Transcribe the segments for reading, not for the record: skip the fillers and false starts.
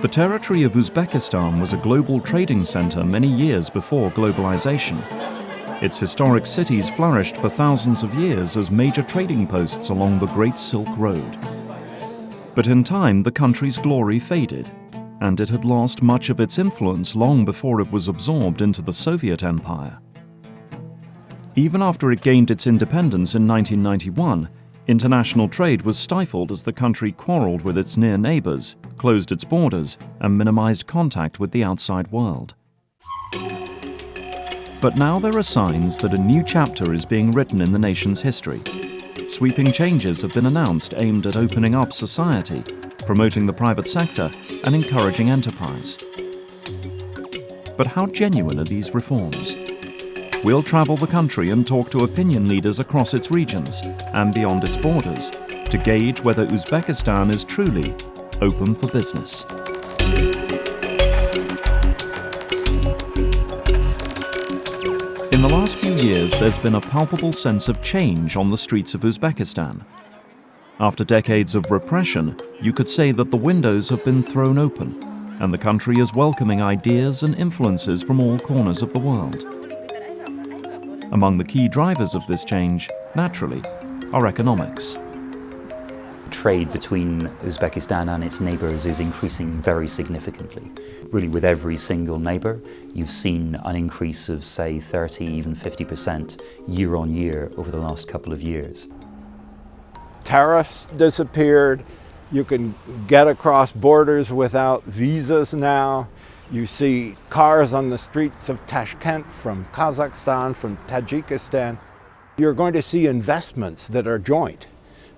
The territory of Uzbekistan was a global trading center many years before globalization. Its historic cities flourished for thousands of years as major trading posts along the Great Silk Road. But in time, the country's glory faded, and it had lost much of its influence long before it was absorbed into the Soviet Empire. Even after it gained its independence in 1991, international trade was stifled as the country quarrelled with its near neighbours, closed its borders, and minimised contact with the outside world. But now there are signs that a new chapter is being written in the nation's history. Sweeping changes have been announced aimed at opening up society, promoting the private sector, and encouraging enterprise. But how genuine are these reforms? We'll travel the country and talk to opinion leaders across its regions and beyond its borders to gauge whether Uzbekistan is truly open for business. In the last few years, there's been a palpable sense of change on the streets of Uzbekistan. After decades of repression, you could say that the windows have been thrown open, and the country is welcoming ideas and influences from all corners of the world. Among the key drivers of this change, naturally, are economics. Trade between Uzbekistan and its neighbours is increasing very significantly. Really, with every single neighbour, you've seen an increase of, say, 30, even 50% year on year over the last couple of years. Tariffs disappeared. You can get across borders without visas now. You see cars on the streets of Tashkent from Kazakhstan, from Tajikistan. You're going to see investments that are joint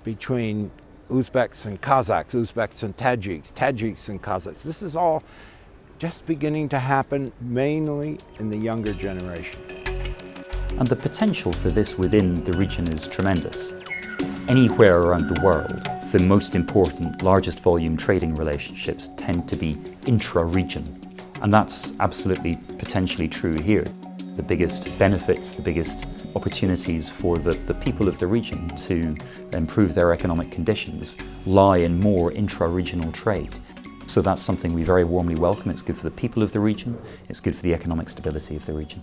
between Uzbeks and Kazakhs, Uzbeks and Tajiks, Tajiks and Kazakhs. This is all just beginning to happen, mainly in the younger generation. And the potential for this within the region is tremendous. Anywhere around the world, the most important, largest volume trading relationships tend to be intra-region. And that's absolutely potentially true here. The biggest benefits, the biggest opportunities for the people of the region to improve their economic conditions lie in more intra-regional trade. So that's something we very warmly welcome. It's good for the people of the region, it's good for the economic stability of the region.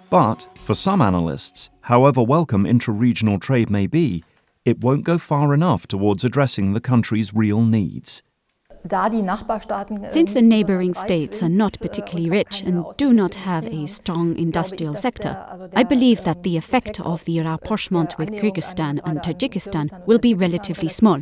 But, for some analysts, however welcome intra-regional trade may be, it won't go far enough towards addressing the country's real needs. Since the neighboring states are not particularly rich and do not have a strong industrial sector, I believe that the effect of the rapprochement with Kyrgyzstan and Tajikistan will be relatively small.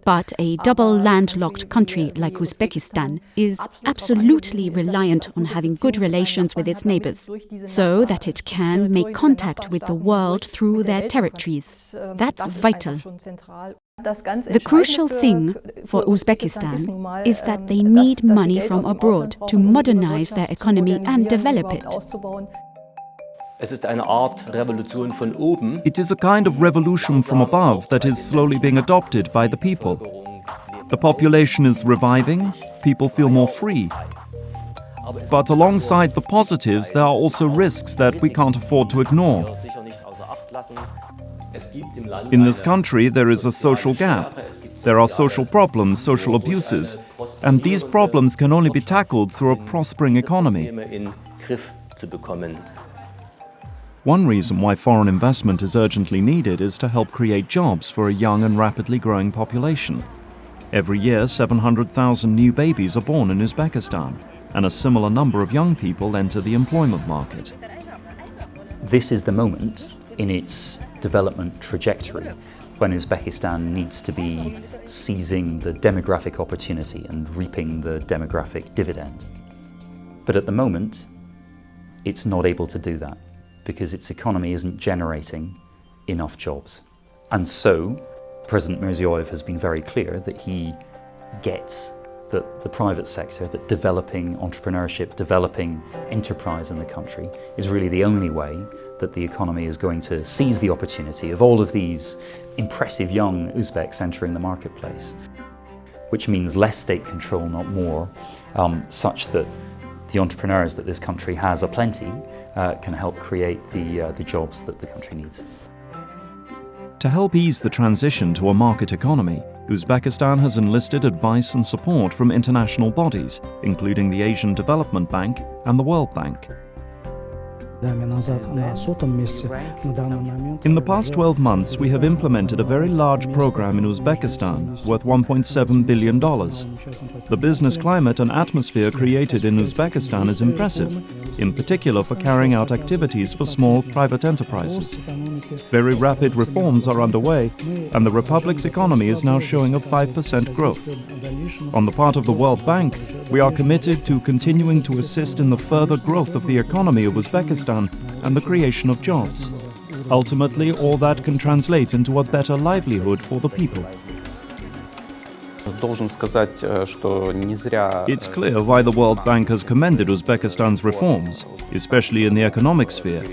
But a double landlocked country like Uzbekistan is absolutely reliant on having good relations with its neighbours, so that it can make contact with the world through their territories. That's vital. The crucial thing for Uzbekistan is that they need money from abroad to modernize their economy and develop it. It is a kind of revolution from above that is slowly being adopted by the people. The population is reviving, people feel more free. But alongside the positives, there are also risks that we can't afford to ignore. In this country, there is a social gap. There are social problems, social abuses, and these problems can only be tackled through a prospering economy. One reason why foreign investment is urgently needed is to help create jobs for a young and rapidly growing population. Every year, 700,000 new babies are born in Uzbekistan, and a similar number of young people enter the employment market. This is the moment in its development trajectory when Uzbekistan needs to be seizing the demographic opportunity and reaping the demographic dividend. But at the moment, it's not able to do that because its economy isn't generating enough jobs. And so, President Mirziyoyev has been very clear that he gets that the private sector, that developing entrepreneurship, developing enterprise in the country is really the only way that the economy is going to seize the opportunity of all of these impressive young Uzbeks entering the marketplace, which means less state control, not more, such that the entrepreneurs that this country has aplenty can help create the jobs that the country needs. To help ease the transition to a market economy, Uzbekistan has enlisted advice and support from international bodies, including the Asian Development Bank and the World Bank. In the past 12 months, we have implemented a very large program in Uzbekistan worth $1.7 billion. The business climate and atmosphere created in Uzbekistan is impressive, in particular for carrying out activities for small private enterprises. Very rapid reforms are underway, and the Republic's economy is now showing a 5% growth. On the part of the World Bank, we are committed to continuing to assist in the further growth of the economy of Uzbekistan and the creation of jobs. Ultimately, all that can translate into a better livelihood for the people. It's clear why the World Bank has commended Uzbekistan's reforms, especially in the economic sphere.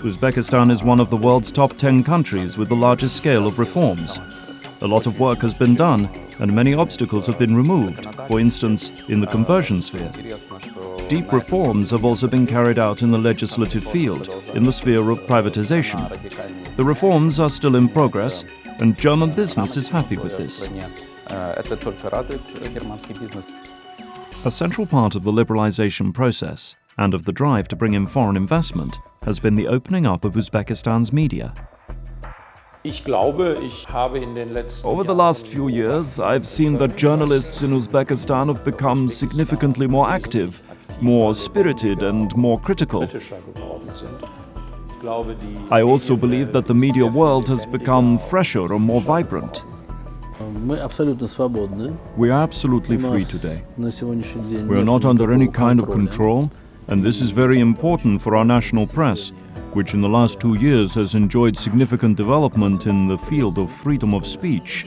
Uzbekistan is one of the world's top 10 countries with the largest scale of reforms. A lot of work has been done, and many obstacles have been removed, for instance, in the conversion sphere. Deep reforms have also been carried out in the legislative field, in the sphere of privatization. The reforms are still in progress, and German business is happy with this. A central part of the liberalization process, and of the drive to bring in foreign investment, has been the opening up of Uzbekistan's media. Over the last few years, I've seen that journalists in Uzbekistan have become significantly more active, more spirited and more critical. I also believe that the media world has become fresher and more vibrant. We are absolutely free today. We are not under any kind of control, and this is very important for our national press, which in the last 2 years has enjoyed significant development in the field of freedom of speech.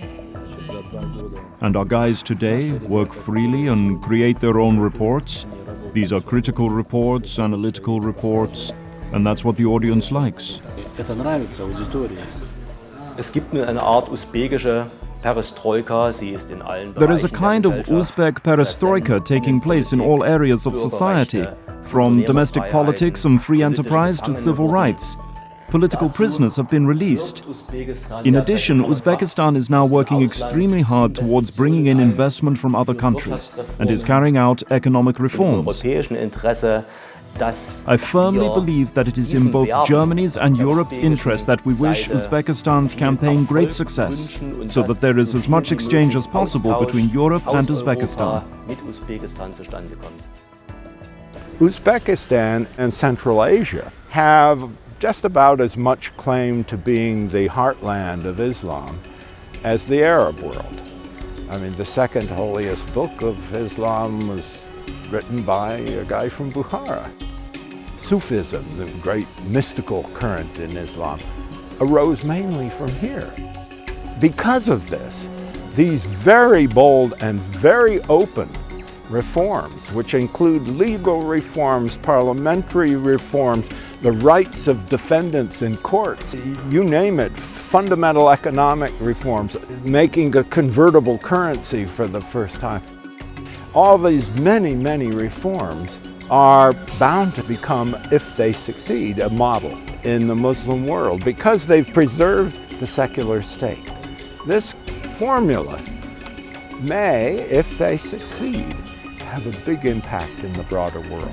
And our guys today work freely and create their own reports. These are critical reports, analytical reports, and that's what the audience likes. There is a kind of Uzbek perestroika taking place in all areas of society, from domestic politics and free enterprise to civil rights. Political prisoners have been released. In addition, Uzbekistan is now working extremely hard towards bringing in investment from other countries and is carrying out economic reforms. I firmly believe that it is in both Germany's and Europe's interest that we wish Uzbekistan's campaign great success, so that there is as much exchange as possible between Europe and Uzbekistan. Uzbekistan and Central Asia have just about as much claim to being the heartland of Islam as the Arab world. I mean, the second holiest book of Islam was written by a guy from Bukhara. Sufism, the great mystical current in Islam, arose mainly from here. Because of this, these very bold and very open reforms, which include legal reforms, parliamentary reforms, the rights of defendants in courts, you name it, fundamental economic reforms, making a convertible currency for the first time. All these many, many reforms are bound to become, if they succeed, a model in the Muslim world because they've preserved the secular state. This formula may, if they succeed, have a big impact in the broader world.